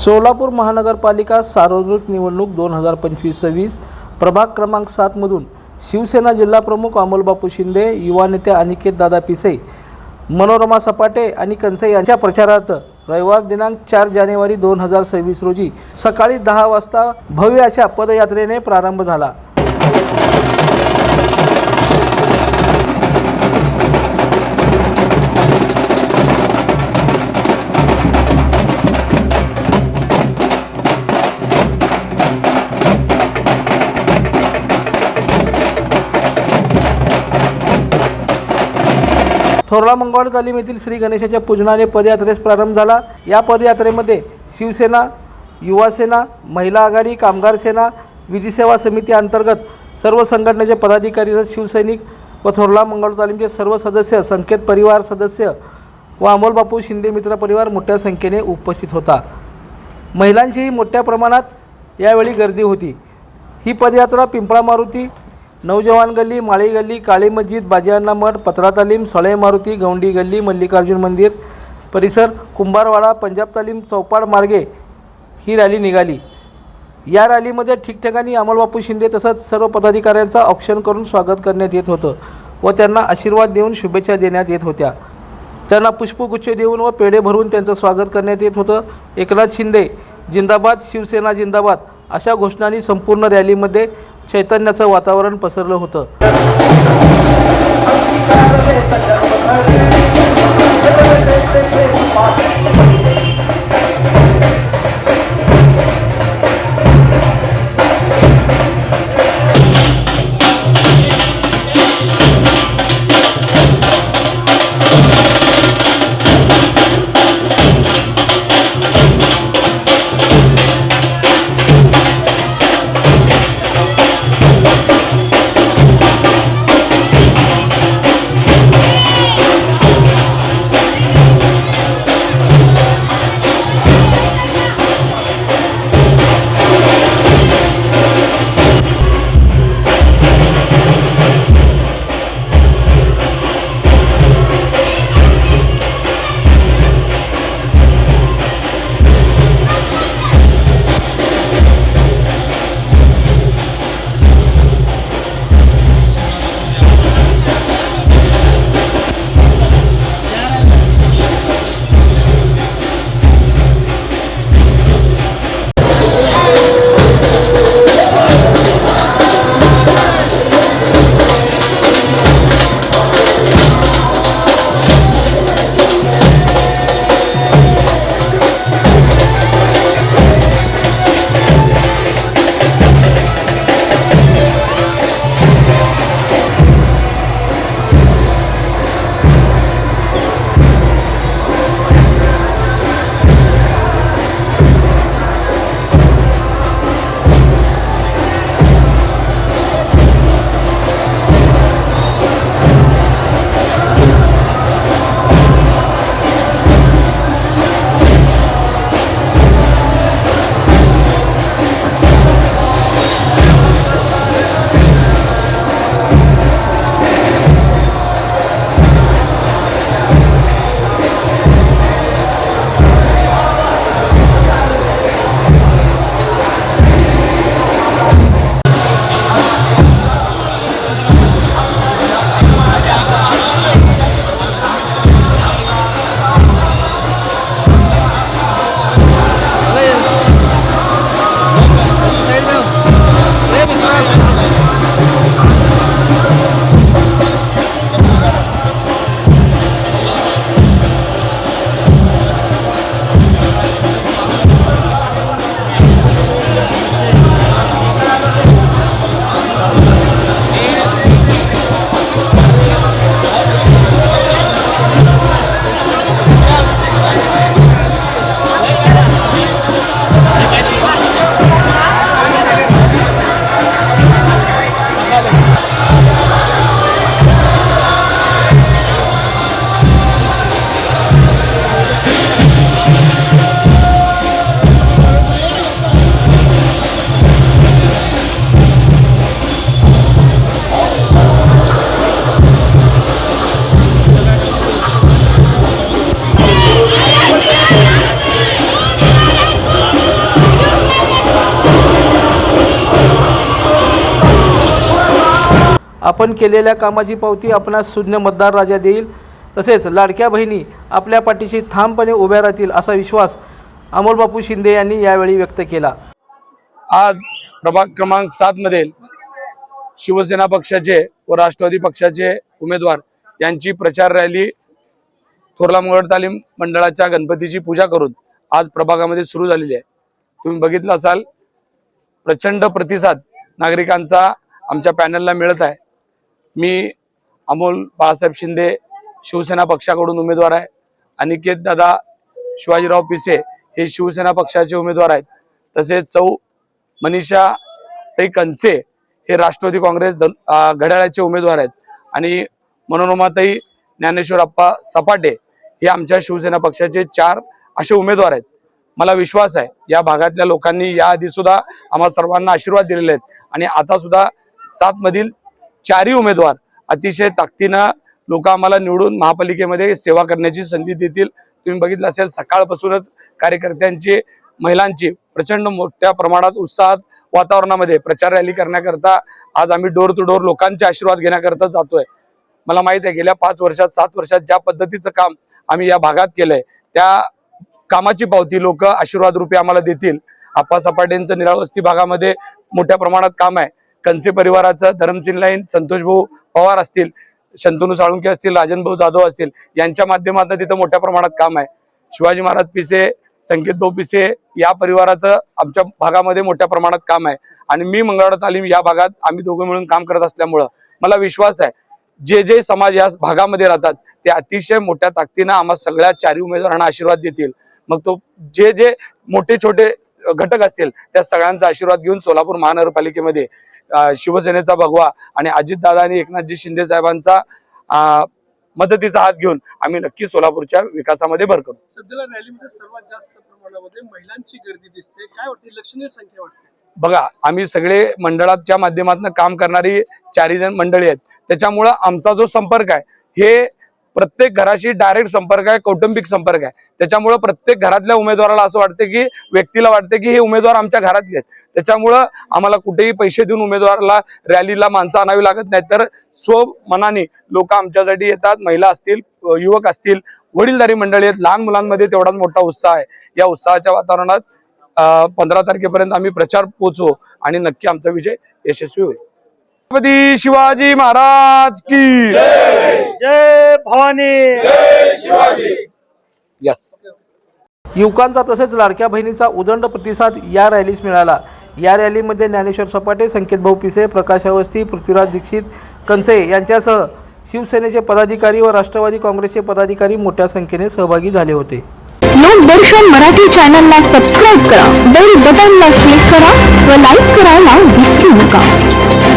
सोलापूर महानगरपालिका सार्वत्रिक निवडणूक 2025-26 प्रभाग क्रमांक 7 मधून शिवसेना जिल्हाप्रमुख अमोलबापू शिंदे, युवा नेते अनिकेत दादा पिसे, मनोरमा सपाटे आणि कंसे यांच्या प्रचारार्थ रविवार दिनांक 4 जानेवारी 2026 रोजी सकाळी 10 वाजता भव्य अशा पदयात्रेने प्रारंभ झाला। थोरला मंगळवार तालीम येथील श्री गणेशाच्या पूजनाने पदयात्रेस प्रारंभ झाला। या पदयात्रेमध्ये शिवसेना, युवासेना, महिला आघाडी, कामगार सेना, विधी सेवा समिती अंतर्गत सर्व संघटनेचे पदाधिकारी, शिवसैनिक व थोरला मंगळवार तालीमचे सर्व सदस्य, संकेत परिवार सदस्य व अमोलबापू शिंदे मित्र परिवार मोठ्या संख्येने उपस्थित होता। महिलांचीही मोठ्या प्रमाणात यावेळी गर्दी होती। ही पदयात्रा पिंपळा मारुती, नौजवान गल्ली, माळी गल्ली, काळी मस्जिद, बाजीअण्णा मठ, पत्रा तालीम, सळे मारुती, गौंडी गल्ली, मल्लिकार्जुन मंदिर परिसर, कुंभारवाडा, पंजाब तालीम चौपाट मार्गे ही रॅली निघाली। या रॅलीमध्ये ठिकठिकाणी अमोलबापू शिंदे तसंच सर्व पदाधिकाऱ्यांचा औक्षण करून स्वागत करण्यात येत होतं व त्यांना आशीर्वाद देऊन शुभेच्छा देण्यात येत होत्या। त्यांना पुष्पगुच्छ देऊन व पेढे भरून त्यांचं स्वागत करण्यात येत होतं। एकनाथ शिंदे जिंदाबाद, शिवसेना जिंदाबाद अशा घोषणांनी संपूर्ण रॅलीमध्ये चैतन्याचं वातावरण पसरलं होतं। आपण केलेल्या कामाची पावती आपणास शून्य मतदार राजा देईल, तसेच लाडक्या बहिणी आपल्या पाठीशी ठामपणे उभ्या राहतील असा विश्वास अमोलबापू शिंदे यांनी यावेळी व्यक्त केला। आज प्रभाग क्रमांक 7 मधील शिवसेना पक्षाचे व राष्ट्रवादी पक्षाचे उमेदवार यांची प्रचार रॅली थोरला मंगळ तालीम मंडळाच्या गणपतीची पूजा करून आज प्रभागामध्ये सुरू झालेली आहे। तुम्ही बघितलं असाल, प्रचंड प्रतिसाद नागरिकांचा आमच्या पॅनलला मिळत आहे। मी अमोल बाळासाहेब शिंदे शिवसेना पक्षाकडून उमेदवार आहे। अनिकेत दादा शिवाजीराव पिसे हे शिवसेना पक्षाचे उमेदवार आहेत। तसेच सौ मनीषा ताई कंसे हे राष्ट्रवादी काँग्रेस घड्याळाचे उमेदवार आहेत आणि मनोरमाताई ज्ञानेश्वरप्पा सपाटे हे आमच्या शिवसेना पक्षाचे 4 असे उमेदवार आहेत। मला विश्वास आहे या भागातल्या लोकांनी याआधी सुद्धा आम्हा सर्वांना आशीर्वाद दिलेले आहेत आणि आता सुद्धा 7 मधील 4ही उमेदवार अतिशय ताकदीनं लोक आम्हाला निवडून महापालिकेमध्ये सेवा करण्याची संधी देतील। तुम्ही बघितलं असेल, सकाळपासूनच कार्यकर्त्यांची महिलांची प्रचंड मोठ्या प्रमाणात उत्साहात वातावरणामध्ये प्रचार रॅली करण्याकरता आज आम्ही डोर टू डोर लोकांचे आशीर्वाद घेण्याकरता जातोय। मला माहित आहे गेल्या 5 वर्षात 7 वर्षात ज्या पद्धतीचं काम आम्ही या भागात केलंय त्या कामाची पावती लोक आशीर्वाद रूपी आम्हाला देतील। आप्पा सपाटेंचं निरावस्ती भागामध्ये मोठ्या प्रमाणात काम आहे। कंसे परिवाराचं धरमसिंग लाईन, संतोष भाऊ पवार असतील, शंतनू साळुंके असतील, राजन भाऊ जाधव असतील, यांच्या माध्यमातून तिथं मोठ्या प्रमाणात काम आहे। शिवाजी महाराज पिसे, संकेत भाऊ पिसे या परिवाराचं आमच्या भागामध्ये मोठ्या प्रमाणात काम आहे आणि मी मंगळवार तालीम या भागात आम्ही दोघं मिळून काम करत असल्यामुळं मला विश्वास आहे जे जे समाज या भागामध्ये राहतात ते अतिशय मोठ्या ताकदीनं आम्हा सगळ्या 4ही उमेदवारांना आशीर्वाद देतील। मग तो जे जे मोठे छोटे घटक असतील त्या सगळ्यांचा आशीर्वाद घेऊन सोलापूर महानगरपालिकेमध्ये शिवसेनेचा भगवा आणि अजितदादा आणि एकनाथजी शिंदे साहेबांचा मदतीचा हात घेऊन आम्ही नक्की सोलापूरच्या विकासामध्ये भर करू। सध्याला रॅलीमध्ये सर्वात जास्त प्रमाणामध्ये महिलांची गर्दी दिसते, काय वाटते, लक्षणीय संख्या वाटते? बघा, आम्ही सगळे मंडळाच्या माध्यमातून काम करणारी 4ही जण मंडळी आहेत, त्याच्यामुळं आमचा जो संपर्क आहे हे प्रत्येक घराशी डायरेक्ट संपर्क आहे, कौटुंबिक संपर्क आहे। त्याच्यामुळं प्रत्येक घरातल्या उमेदवाराला असं वाटतं की व्यक्तीला वाटतं की हे उमेदवार आमच्या घरातले आहेत। त्याच्यामुळं आम्हाला कुठेही पैसे देऊन उमेदवाराला रॅलीला माणसं आणावी लागत नाही, तर स्वमनाने लोक आमच्यासाठी येतात। महिला असतील, युवक असतील, वडीलधारी मंडळी आहेत, लहान मुलांमध्ये तेवढाच मोठा उत्साह आहे। या उत्साहाच्या वातावरणात 15 तारखेपर्यंत आम्ही प्रचार पोहोचू आणि नक्की आमचा विजय यशस्वी होईल। छत्रपती शिवाजी महाराज की जय भवानी, जय शिवाजी। यस। युवकांचा तसेच लाडक्या बहिणीचा उदंड प्रतिसाद या रॅलीस मिळाला। या रॅलीमध्ये ज्ञानेश्वर सपाटे, संकेत भाऊ पिसे, प्रकाश अवस्थी, पृथ्वीराज दीक्षित कंसे यांच्यासह शिवसेनेचे पदाधिकारी व राष्ट्रवादी काँग्रेसचे पदाधिकारी मोठ्या संख्येने सहभागी झाले होते। लोकदर्शन मराठी चॅनलला सबस्क्राईब करा, बेल बटनला क्लिक करा व लाईक करायला विसरू नका।